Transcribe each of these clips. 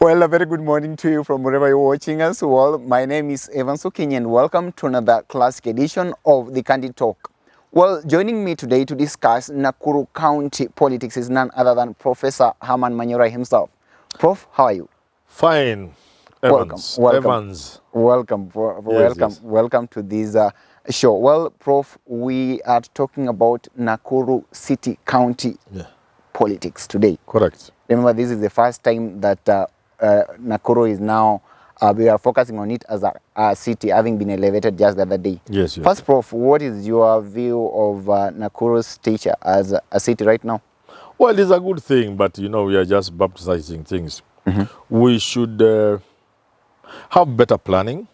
Well, a very good morning to you from wherever you're watching us. Well, my name is Evan Sokinyi and welcome to another classic edition of the Candid Talk. Well, joining me today to discuss Nakuru County politics is none other than Professor Herman Manyora himself. Prof, how are you? Fine, Evans. Welcome to this show. Well, Prof, we are talking about Nakuru City County politics today. Correct. Remember, this is the first time that Nakuru is now, we are focusing on it as a city, having been elevated just the other day. Yes. First, Prof, what is your view of Nakuru's stature as a city right now? Well, it's a good thing, but you know, we are just baptizing things. We should have better planning.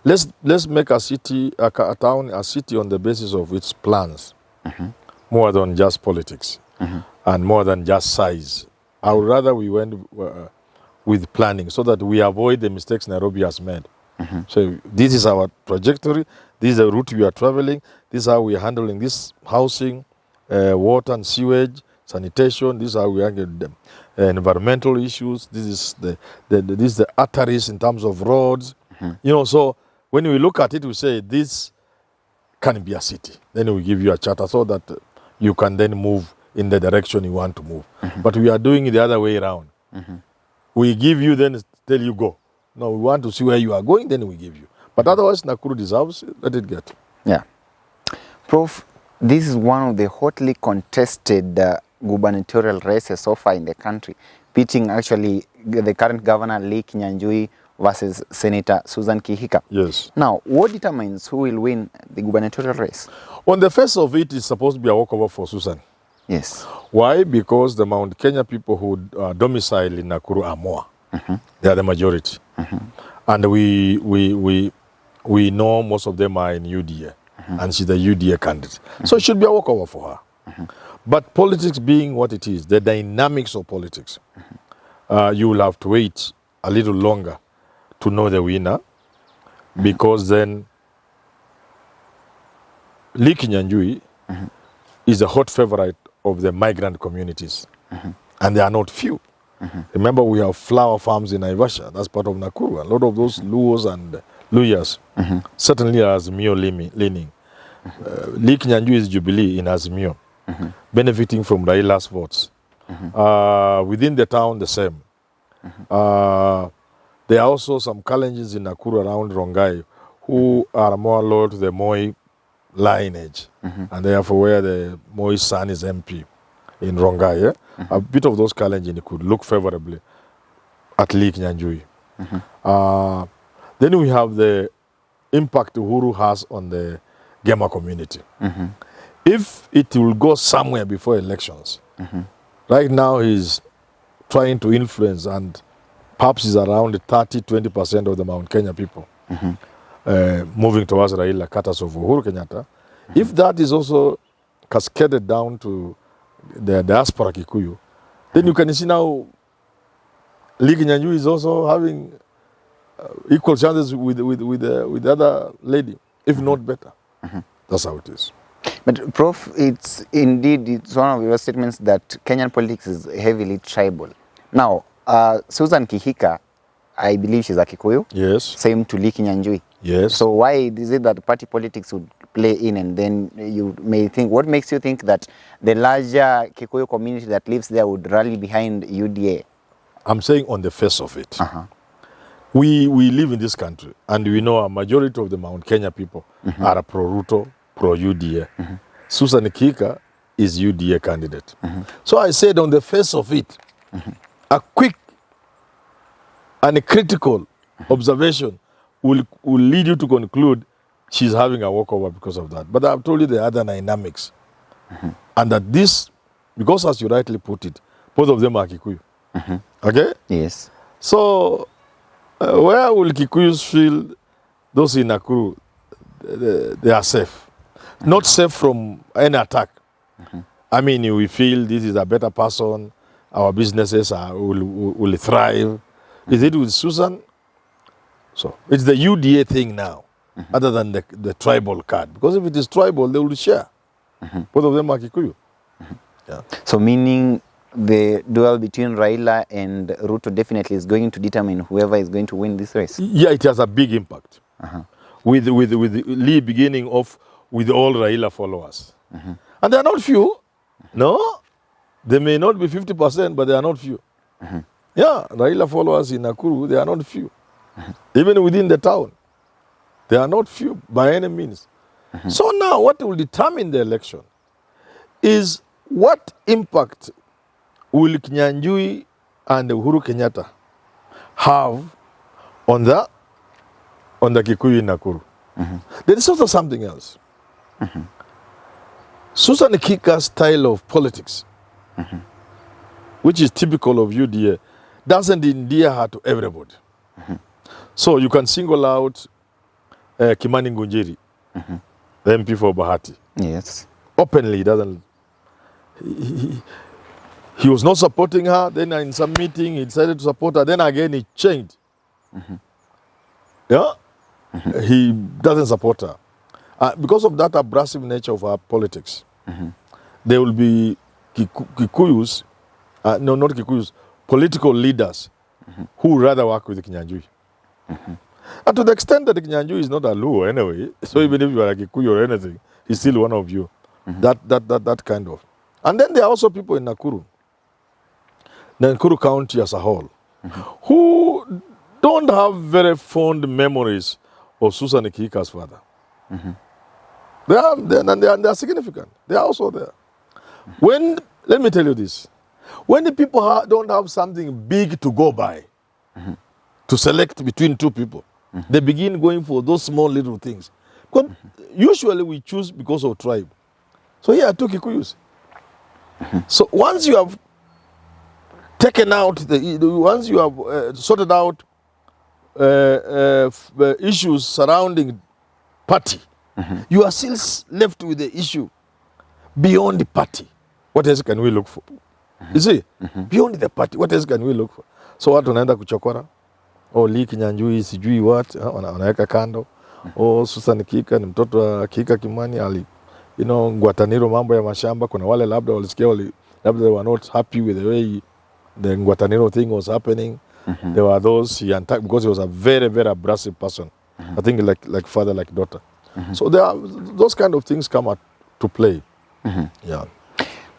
Let's make a city, a town, a city on the basis of its plans, more than just politics, and more than just size. I would rather we went with planning so that we avoid the mistakes Nairobi has made. So this is our trajectory, this is the route we are traveling, this is how we are handling this housing, water and sewage, sanitation, this is how we handle them. Environmental issues, this is the arteries in terms of roads. You know, so when we look at it, we say this can be a city. Then we give you a charter so that you can then move in the direction you want to move. But we are doing it the other way around. We give you, then tell you go. No, we want to see where you are going, then we give you. But otherwise, Nakuru deserves it, let it get. Yeah. Prof, this is one of the hotly contested gubernatorial races so far in the country, pitting actually the current governor, Lee Kinyanjui, versus Senator Susan Kihika. Yes. Now, what determines who will win the gubernatorial race? On the face of it, it's supposed to be a walkover for Susan. Yes. Why? Because the Mount Kenya people who domicile in Nakuru are more. They are the majority. And we know most of them are in UDA. And she's the UDA candidate. So it should be a walkover for her. But politics being what it is, the dynamics of politics, you will have to wait a little longer to know the winner. Because then Lee Kinyanjui is a hot favorite of the migrant communities. And they are not few. Remember, we have flower farms in Naivasha. That's part of Nakuru. A lot of those Luos and Luyas certainly are Azimio leaning. Lee Kinyanjui is Jubilee in Azimio, benefiting from Raila's votes. Within the town, the same. There are also some Kalenjins in Nakuru around Rongai who are more loyal to the Moi lineage, and therefore where the Moi's son is MP in Rongai. A bit of those Kalenjin could look favorably at Lee Kinyanjui. Then we have the impact Uhuru has on the Gema community. If it will go somewhere before elections, right now he's trying to influence, and perhaps is around 30-20% of the Mount Kenya people moving towards Raila, cutters of Uhuru Kenyatta. If that is also cascaded down to the diaspora Kikuyu, then you can see now Lee Kinyanjui is also having equal chances with the other lady, if not better. That's how it is. But Prof, it's one of your statements that Kenyan politics is heavily tribal. Now, Susan Kihika, I believe she's a Kikuyu. Yes. Same to Lee Kinyanjui. Yes. So why is it that party politics would play in, and then you may think, what makes you think that the larger Kikuyu community that lives there would rally behind UDA? I'm saying on the face of it. We live in this country, and we know a majority of the Mount Kenya people are pro-Ruto, pro-UDA. Susan Kihika is UDA candidate. So I said on the face of it, a quick and a critical observation will lead you to conclude she's having a walkover because of that. But I've told you the other dynamics. And that this, because as you rightly put it, both of them are Kikuyu. Okay? Yes. So, where will Kikuyus feel those in Nakuru, they are safe? Not safe from any attack. I mean, we feel this is a better person, our businesses will thrive. Is it with Susan? So it's the UDA thing now, other than the tribal card. Because if it is tribal, they will share. Both of them are Kikuyu. So meaning the duel between Raila and Ruto definitely is going to determine whoever is going to win this race. Yeah, it has a big impact. With Lee beginning off with all Raila followers. And they are not few. No, they may not be 50%, but they are not few. Yeah, Raila followers in Nakuru, they are not few. Even within the town, they are not few by any means. So now what will determine the election is what impact will Kinyanjui and Uhuru Kenyatta have on the Kikuyu in Nakuru. There is also something else. Susan Kika's style of politics, which is typical of UDA, doesn't endear her to everybody. So you can single out Kimani Ngunjiri, the MP for Bahati. Yes. Openly, he doesn't. He was not supporting her. Then in some meeting, he decided to support her. Then again, he changed. Yeah? He doesn't support her. Because of that abrasive nature of our politics, there will be Kikuyus, no, not Kikuyus, political leaders who would rather work with Kinyanjui. And to the extent that Kinyanjui is not a Luo anyway, so even if you are a Kikuyu or anything, he's still one of you. That kind of. And then there are also people in Nakuru County as a whole, who don't have very fond memories of Susan Kika's father. They are significant. They are also there. Let me tell you this. When the people don't have something big to go by, to select between two people, they begin going for those small little things. Because usually we choose because of tribe. So here are two Kikuyus. So once you have taken out, once you have sorted out issues surrounding party, you are still left with the issue beyond the party. What else can we look for? You see, beyond the party, what else can we look for? So watu wanaenda kuchokora, Lee Kinyanjui sijui what, wanaweka kando, Susan Kika ni mtoto wa Kika Kimani, Ngwataniro mambo ya mashamba, kuna wale labda walisikia labda they were not happy with the way the Ngwataniro thing was happening. There were those he attacked because he was a very, very abrasive person. I think like father, like daughter. So there are those kind of things come out to play. Yeah.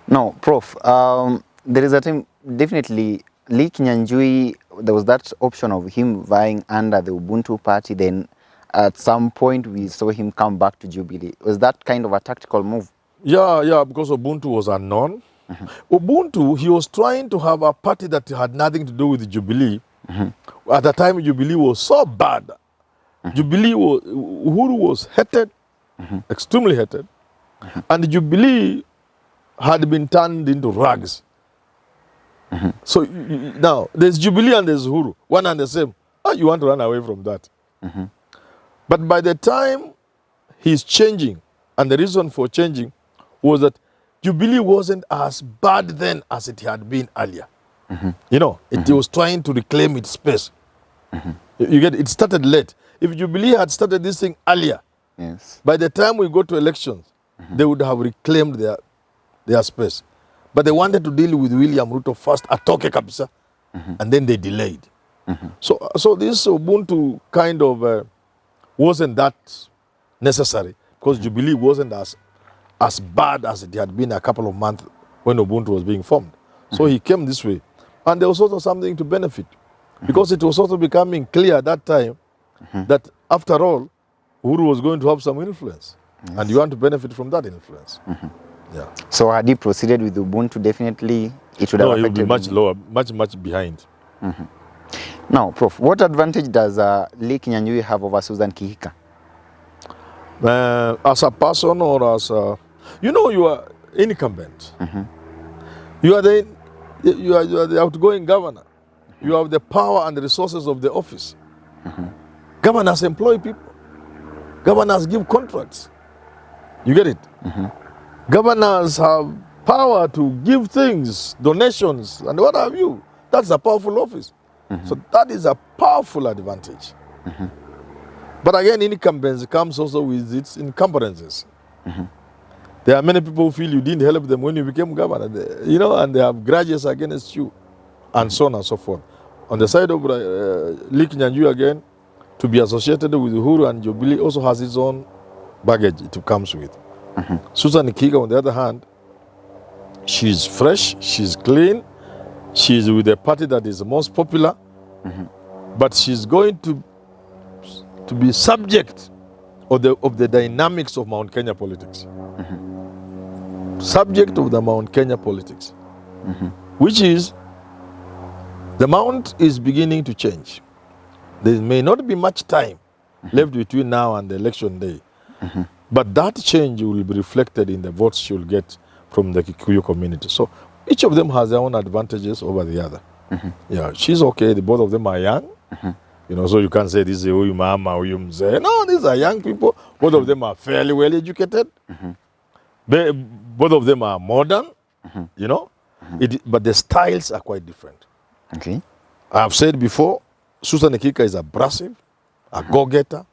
Now, Prof, there is a time, definitely, Lee Kinyanjui, there was that option of him vying under the Ubuntu party. Then at some point we saw him come back to Jubilee. Was that kind of a tactical move? Yeah, because Ubuntu was unknown. Ubuntu, he was trying to have a party that had nothing to do with Jubilee. At the time, Jubilee was so bad. Uhuru was hated, extremely hated. And Jubilee had been turned into rags. So now, there's Jubilee and there's Uhuru, one and the same. You want to run away from that. But by the time he's changing, and the reason for changing was that Jubilee wasn't as bad then as it had been earlier. It was trying to reclaim its space. You get it started late. If Jubilee had started this thing earlier, yes, by the time we go to elections, they would have reclaimed their space. But they wanted to deal with William Ruto first, atoke kabisa, and then they delayed. So this Ubuntu kind of wasn't that necessary because Jubilee wasn't as bad as it had been a couple of months when Ubuntu was being formed. So he came this way. And there was also something to benefit because it was also becoming clear at that time that after all, Uhuru was going to have some influence. Yes. And you want to benefit from that influence. Yeah. So had he proceeded with Ubuntu, definitely it would have affected. No, it would be much lower, much behind. Now, Prof, what advantage does Lee Kinyanjui have over Susan Kihika? As a person or as a... you are incumbent. You are the outgoing governor. You have the power and the resources of the office. Governors employ people. Governors give contracts. You get it? Governors have power to give things, donations, and what have you. That's a powerful office. So that is a powerful advantage. But again, incumbency comes also with its encumbrances. There are many people who feel you didn't help them when you became governor, you know, and they have grudges against you, and so on and so forth. On the side of Lee Kinyanjui again, to be associated with Uhuru and Jubilee also has its own baggage it comes with. Susan Kihika, on the other hand, she's fresh, she's clean, she's with the party that is most popular, but she's going to be subject of the dynamics of Mount Kenya politics. Subject of the Mount Kenya politics, which is the Mount is beginning to change. There may not be much time left between now and the election day, but that change will be reflected in the votes she'll get from the Kikuyu community. So each of them has their own advantages over the other. Yeah, she's okay. Both of them are young. You know, so you can't say this is Uyu Mama, Uyu Mzee. No, these are young people. Both of them are fairly well educated. Both of them are modern, you know, but the styles are quite different. Okay. I've said before, Susan Kihika is abrasive, a go-getter,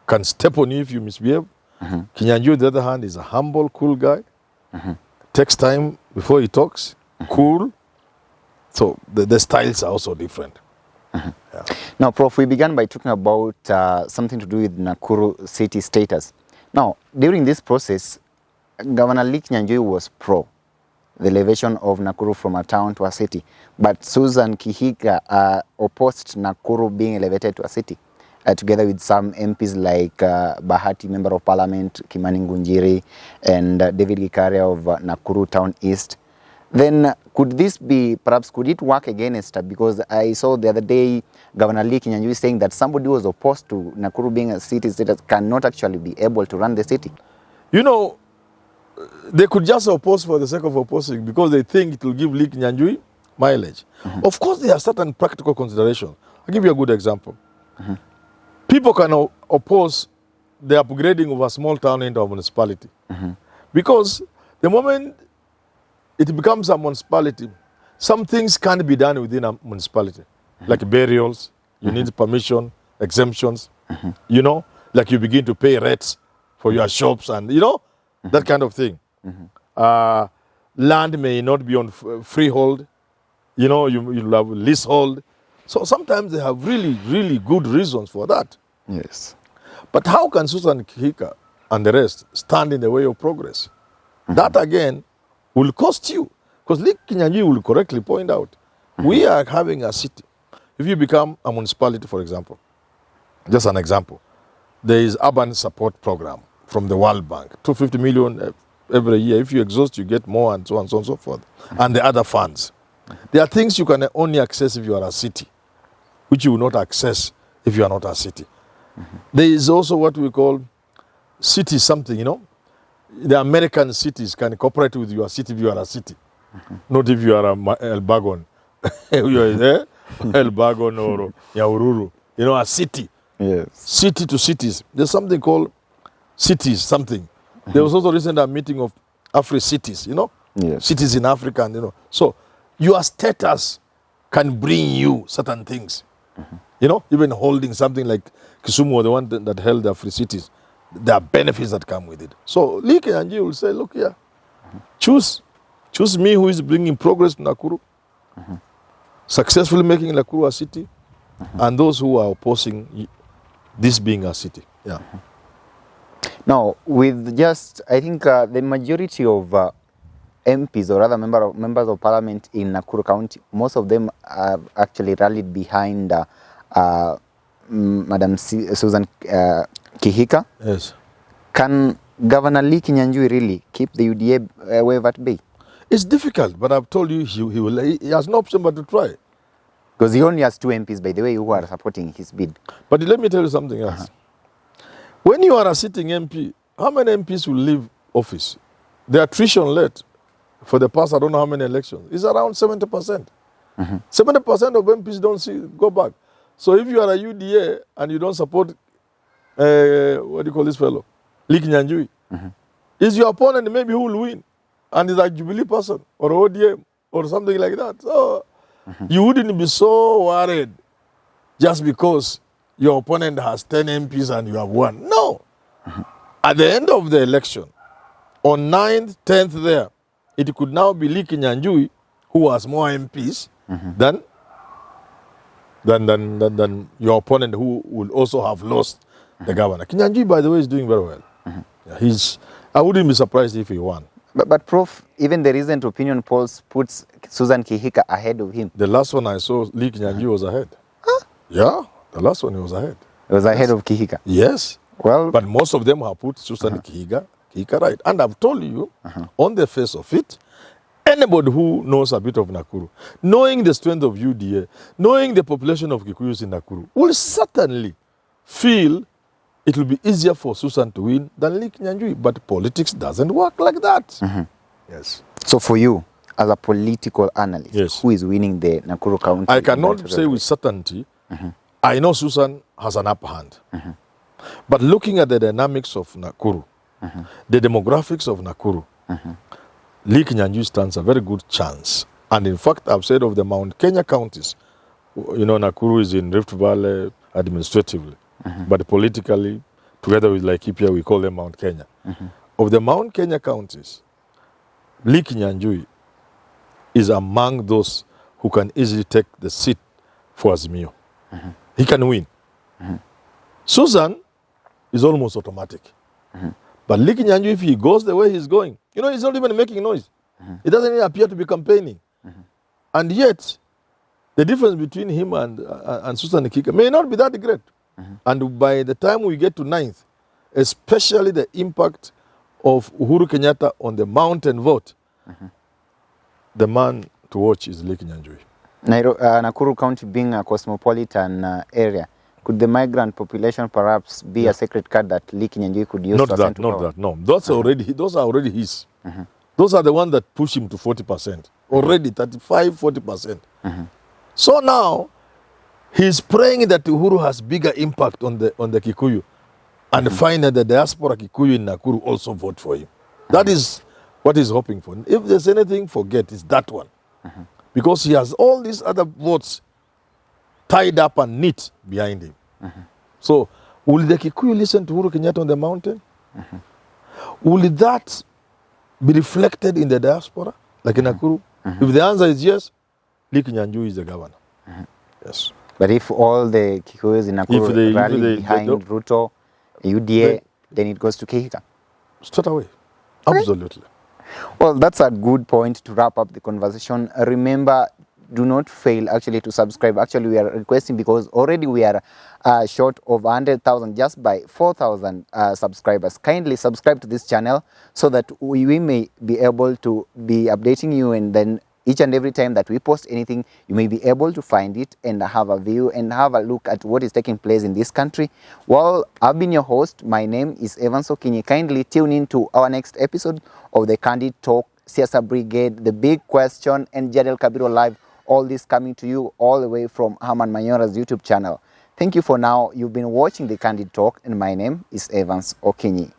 can step on you if you misbehave. Kinyanjui, on the other hand, is a humble, cool guy. Takes time before he talks, cool. So the styles are also different. Yeah. Now, Prof, we began by talking about something to do with Nakuru city status. Now, during this process, Governor Lee Kinyanjui was pro the elevation of Nakuru from a town to a city, but Susan Kihika opposed Nakuru being elevated to a city, together with some MPs like Bahati, Member of Parliament, Kimani Ngunjiri, and David Gikaria of Nakuru Town East. Then could this be, perhaps could it work against her? Because I saw the other day Governor Lee Kinyanjui saying that somebody who was opposed to Nakuru being a city status cannot actually be able to run the city. You know, they could just oppose for the sake of opposing because they think it will give Lee Kinyanjui mileage. Of course, there are certain practical considerations. I'll give you a good example. People can oppose the upgrading of a small town into a municipality. Because the moment it becomes a municipality, some things can't be done within a municipality. Like burials, you need permission, exemptions, you know, like you begin to pay rates for your shops and, you know, that kind of thing. Land may not be on freehold, you know, you'll have leasehold. So sometimes they have really, really good reasons for that. Yes. But how can Susan Kihika and the rest stand in the way of progress? That again will cost you. Because Lee Kinyanjui will correctly point out, we are having a city. If you become a municipality, for example, just an example, there is urban support program from the World Bank, 250 million every year. If you exhaust, you get more, and so on and so on and so forth. And the other funds. There are things you can only access if you are a city, which you will not access if you are not a city. There is also what we call city something, you know. The American cities can cooperate with your city if you are a city. Not if you are a Elbagon. You are there, Elbagon or Yaururu. You know, a city. Yes. City to cities. There's something called cities, something. There was also recently a meeting of Afri-cities, you know? Yes. Cities in Africa, and, you know. So your status can bring you certain things. You know, even holding something like Kisumu was the one that held the Afri-cities. There are benefits that come with it. So Lee Kinyanjui will say, look here, choose me who is bringing progress to Nakuru, successfully making Nakuru a city, and those who are opposing this being a city. Yeah. Now, with just, I think the majority of MPs or other members of parliament in Nakuru County, most of them have actually rallied behind Madam Susan Kihika. Yes. Can Governor Lee Kinyanjui really keep the UDA wave at bay? It's difficult, but I've told you he has no option but to try. Because he only has two MPs, by the way, who are supporting his bid. But let me tell you something else. When you are a sitting MP, how many MPs will leave office? The attrition rate for the past, I don't know how many elections, is around 70%. 70% of MPs don't go back. So if you are a UDA and you don't support, what do you call this fellow? Lee Kinyanjui. Is your opponent maybe who will win? And is a Jubilee person or ODM or something like that. So you wouldn't be so worried just because your opponent has 10 MPs and you have one. No. At the end of the election, On 9th, 10th there, it could now be Lee Kinyanjui who has more MPs than your opponent who will also have lost the governor. Kinyanjui, by the way, is doing very well. Yeah, I wouldn't be surprised if he won. But Prof, even the recent opinion polls puts Susan Kihika ahead of him. The last one I saw, Lee Kinyanjui was ahead. Yeah, the last one he was ahead. It was ahead of Kihika. Yes. Well, but most of them have put Susan Kihika right. And I've told you, on the face of it, anybody who knows a bit of Nakuru, knowing the strength of UDA, knowing the population of Kikuyus in Nakuru, will certainly feel it will be easier for Susan to win than Lee Kinyanjui. But politics doesn't work like that. Yes. So for you, as a political analyst, yes, who is winning the Nakuru County? I cannot say with certainty. I know Susan has an upper hand. But looking at the dynamics of Nakuru, the demographics of Nakuru, Lee Kinyanjui stands a very good chance. And in fact, I've said of the Mount Kenya counties, you know, Nakuru is in Rift Valley administratively, but politically, together with Laikipia, we call them Mount Kenya. Of the Mount Kenya counties, Lee Kinyanjui is among those who can easily take the seat for Azimio. He can win. Susan is almost automatic. But Lee Kinyanjui, if he goes the way he's going, you know, he's not even making noise. He doesn't even appear to be campaigning. And yet, the difference between him and Susan Kihika may not be that great. And by the time we get to 9th, especially the impact of Uhuru Kenyatta on the mountain vote, the man to watch is Lee Kinyanjui. Nakuru County being a cosmopolitan area, could the migrant population perhaps be a secret card that Lee Kinyanjui could use? Not that, no. Those are already his. Those are the ones that push him to 40%. Already 35, 40%. So now, he's praying that Uhuru has bigger impact on the Kikuyu, and finally the diaspora Kikuyu in Nakuru also vote for him. That is what he's hoping for. If there's anything, forget, it's that one. Because he has all these other votes tied up and neat behind him. So, will the Kikuyu listen to Uhuru Kenyatta on the mountain? Will that be reflected in the diaspora, like in Nakuru? If the answer is yes, Lee Kinyanjui is the governor. Yes. But if all the Kikuyus in Nakuru rally behind Ruto, UDA, then it goes to Kihika? Straight away. Absolutely. Well, that's a good point to wrap up the conversation. Remember, do not fail actually to subscribe. Actually, we are requesting, because already we are short of 100,000 just by 4,000 subscribers. Kindly subscribe to this channel so that we may be able to be updating you, and then each and every time that we post anything, you may be able to find it and have a view and have a look at what is taking place in this country. Well, I've been your host. My name is Evans Okinyi. Kindly tune in to our next episode of the Candid Talk, Siasa Brigade, The Big Question, and Jadel Kabiro Live. All this coming to you all the way from Herman Manyora's YouTube channel. Thank you for now. You've been watching the Candid Talk, and my name is Evans Okinyi.